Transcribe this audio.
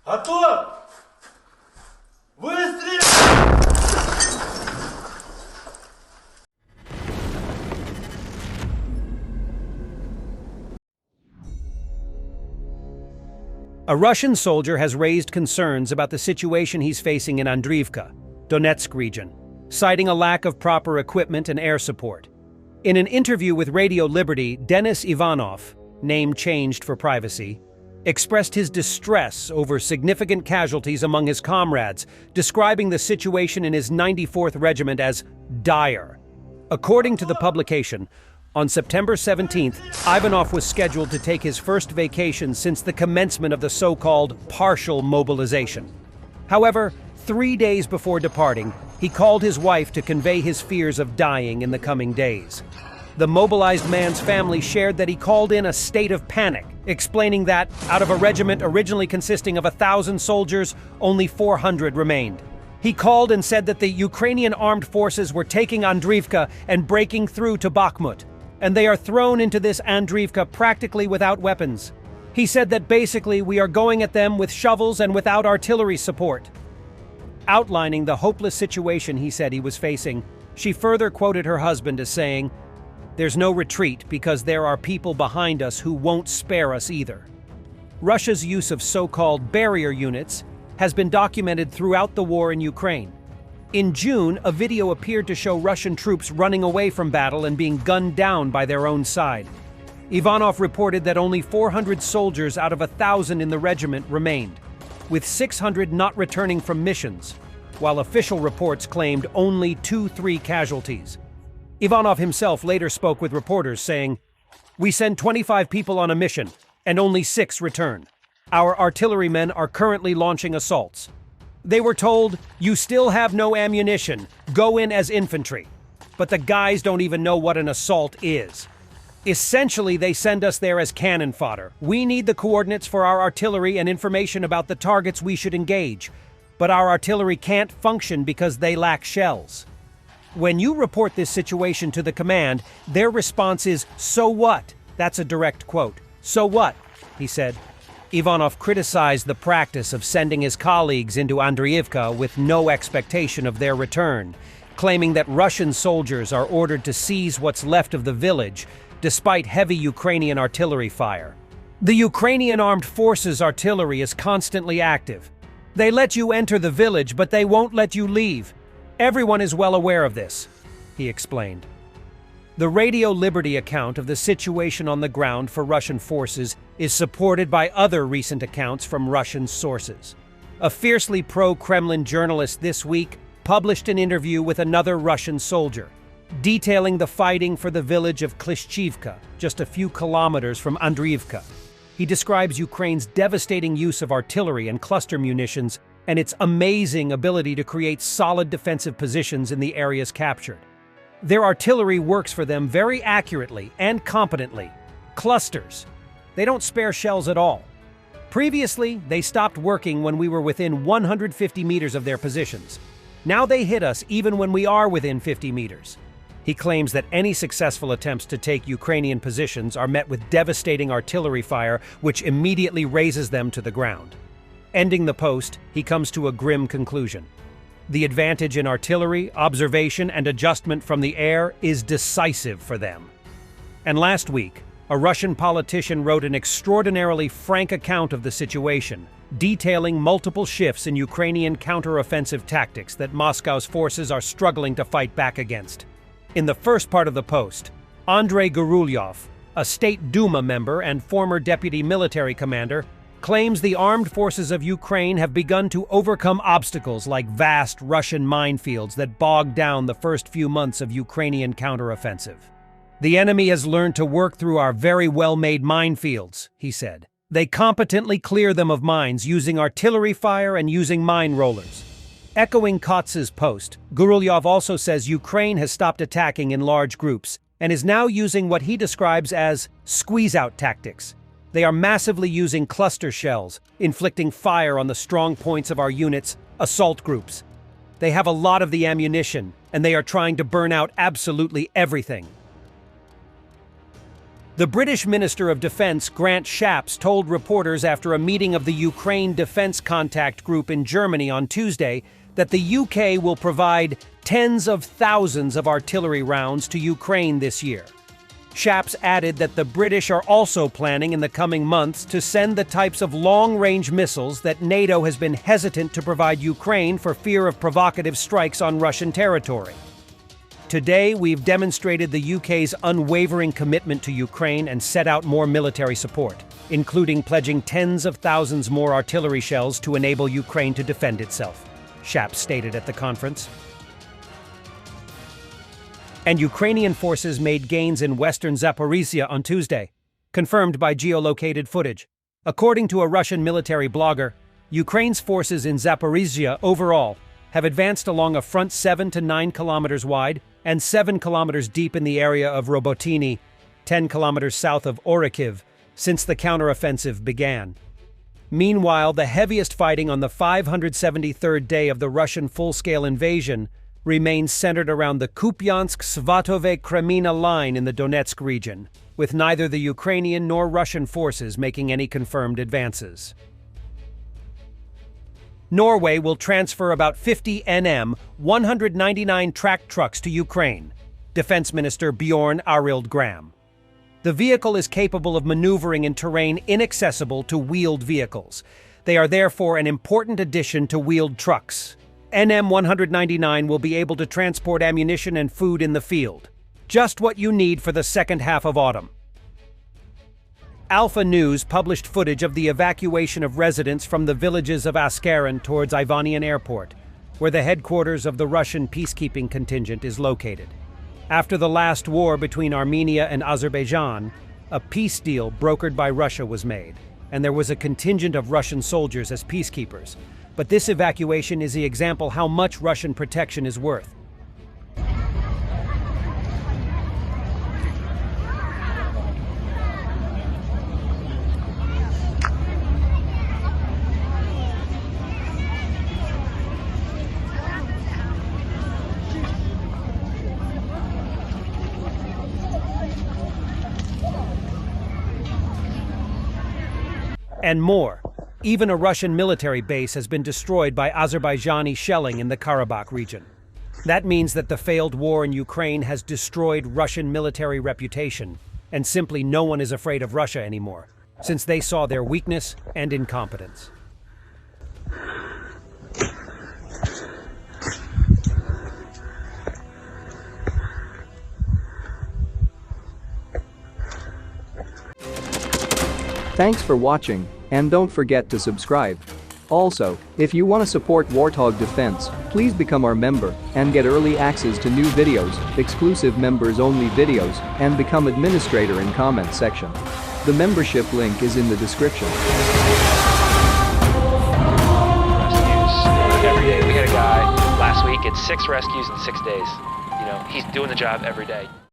Готов! Выстрел! A Russian soldier has raised concerns about the situation he's facing in Andriivka, Donetsk region, citing a lack of proper equipment and air support. In an interview with Radio Liberty, Denis Ivanov, name changed for privacy, expressed his distress over significant casualties among his comrades, describing the situation in his 94th Regiment as dire. According to the publication, on September 17th, Ivanov was scheduled to take his first vacation since the commencement of the so-called partial mobilization. However, 3 days before departing, he called his wife to convey his fears of dying in the coming days. The mobilized man's family shared that he called in a state of panic, explaining that, out of a regiment originally consisting of 1,000 soldiers, only 400 remained. He called and said that the Ukrainian armed forces were taking Andriivka and breaking through to Bakhmut, and they are thrown into this Andriivka practically without weapons. He said that basically we are going at them with shovels and without artillery support. Outlining the hopeless situation he said he was facing, she further quoted her husband as saying, "There's no retreat because there are people behind us who won't spare us either." Russia's use of so-called barrier units has been documented throughout the war in Ukraine. In June, a video appeared to show Russian troops running away from battle and being gunned down by their own side. Ivanov reported that only 400 soldiers out of 1,000 in the regiment remained, with 600 not returning from missions, while official reports claimed only 2-3 casualties. Ivanov himself later spoke with reporters saying, "We send 25 people on a mission, and only 6 return. Our artillerymen are currently launching assaults. They were told, 'You still have no ammunition, go in as infantry.' But the guys don't even know what an assault is. Essentially, they send us there as cannon fodder. We need the coordinates for our artillery and information about the targets we should engage. But our artillery can't function because they lack shells." When you report this situation to the command, their response is, "So what?" That's a direct quote. "So what?" he said. Ivanov criticized the practice of sending his colleagues into Andriivka with no expectation of their return, claiming that Russian soldiers are ordered to seize what's left of the village, despite heavy Ukrainian artillery fire. The Ukrainian armed forces artillery is constantly active. They let you enter the village, but they won't let you leave. Everyone is well aware of this, he explained. The Radio Liberty account of the situation on the ground for Russian forces is supported by other recent accounts from Russian sources. A fiercely pro-Kremlin journalist this week published an interview with another Russian soldier, detailing the fighting for the village of Klishchivka, just a few kilometers from Andriivka. He describes Ukraine's devastating use of artillery and cluster munitions and its amazing ability to create solid defensive positions in the areas captured. Their artillery works for them very accurately and competently. Clusters. They don't spare shells at all. Previously, they stopped working when we were within 150 meters of their positions. Now they hit us even when we are within 50 meters. He claims that any successful attempts to take Ukrainian positions are met with devastating artillery fire, which immediately razes them to the ground. Ending the post, he comes to a grim conclusion. The advantage in artillery, observation, and adjustment from the air is decisive for them. And last week, a Russian politician wrote an extraordinarily frank account of the situation, detailing multiple shifts in Ukrainian counteroffensive tactics that Moscow's forces are struggling to fight back against. In the first part of the post, Andrei Gurulyov, a State Duma member and former deputy military commander, claims the armed forces of Ukraine have begun to overcome obstacles like vast Russian minefields that bogged down the first few months of Ukrainian counteroffensive. "The enemy has learned to work through our very well-made minefields," he said. "They competently clear them of mines using artillery fire and using mine rollers." Echoing Kotz's post, Gurulyov also says Ukraine has stopped attacking in large groups and is now using what he describes as squeeze-out tactics. They are massively using cluster shells, inflicting fire on the strong points of our units, assault groups. They have a lot of the ammunition, and they are trying to burn out absolutely everything. The British Minister of Defense, Grant Shapps, told reporters after a meeting of the Ukraine Defense Contact Group in Germany on Tuesday that the UK will provide tens of thousands of artillery rounds to Ukraine this year. Shapps added that the British are also planning in the coming months to send the types of long-range missiles that NATO has been hesitant to provide Ukraine for fear of provocative strikes on Russian territory. Today, we've demonstrated the UK's unwavering commitment to Ukraine and set out more military support, including pledging tens of thousands more artillery shells to enable Ukraine to defend itself, Shapps stated at the conference. And Ukrainian forces made gains in western Zaporizhia on Tuesday, confirmed by geolocated footage. According to a Russian military blogger, Ukraine's forces in Zaporizhia overall have advanced along a front 7 to 9 kilometers wide and 7 kilometers deep in the area of Robotyny, 10 kilometers south of Orikhiv, since the counteroffensive began. Meanwhile, the heaviest fighting on the 573rd day of the Russian full-scale invasion remains centered around the Kupiansk-Svatove-Kremina line in the Donetsk region, with neither the Ukrainian nor Russian forces making any confirmed advances. Norway will transfer about 50 199 tracked trucks to Ukraine, Defense Minister Bjorn Arild Gram. The vehicle is capable of maneuvering in terrain inaccessible to wheeled vehicles. They are therefore an important addition to wheeled trucks. NM-199 will be able to transport ammunition and food in the field, just what you need for the second half of autumn. Alpha News published footage of the evacuation of residents from the villages of Askaran towards Ivanian Airport, where the headquarters of the Russian peacekeeping contingent is located. After the last war between Armenia and Azerbaijan, a peace deal brokered by Russia was made, and there was a contingent of Russian soldiers as peacekeepers. But this evacuation is the example how much Russian protection is worth. And more. Even a Russian military base has been destroyed by Azerbaijani shelling in the Karabakh region. That means that the failed war in Ukraine has destroyed Russian military reputation, and simply no one is afraid of Russia anymore, since they saw their weakness and incompetence. Thanks for watching, and don't forget to subscribe. Also, if you want to support Warthog Defense, please become our member and get early access to new videos, exclusive members-only videos, and become administrator in comment section. The membership link is in the description. Rescues every day. We had a guy last week, it's 6 rescues in 6 days. You know, he's doing the job every day.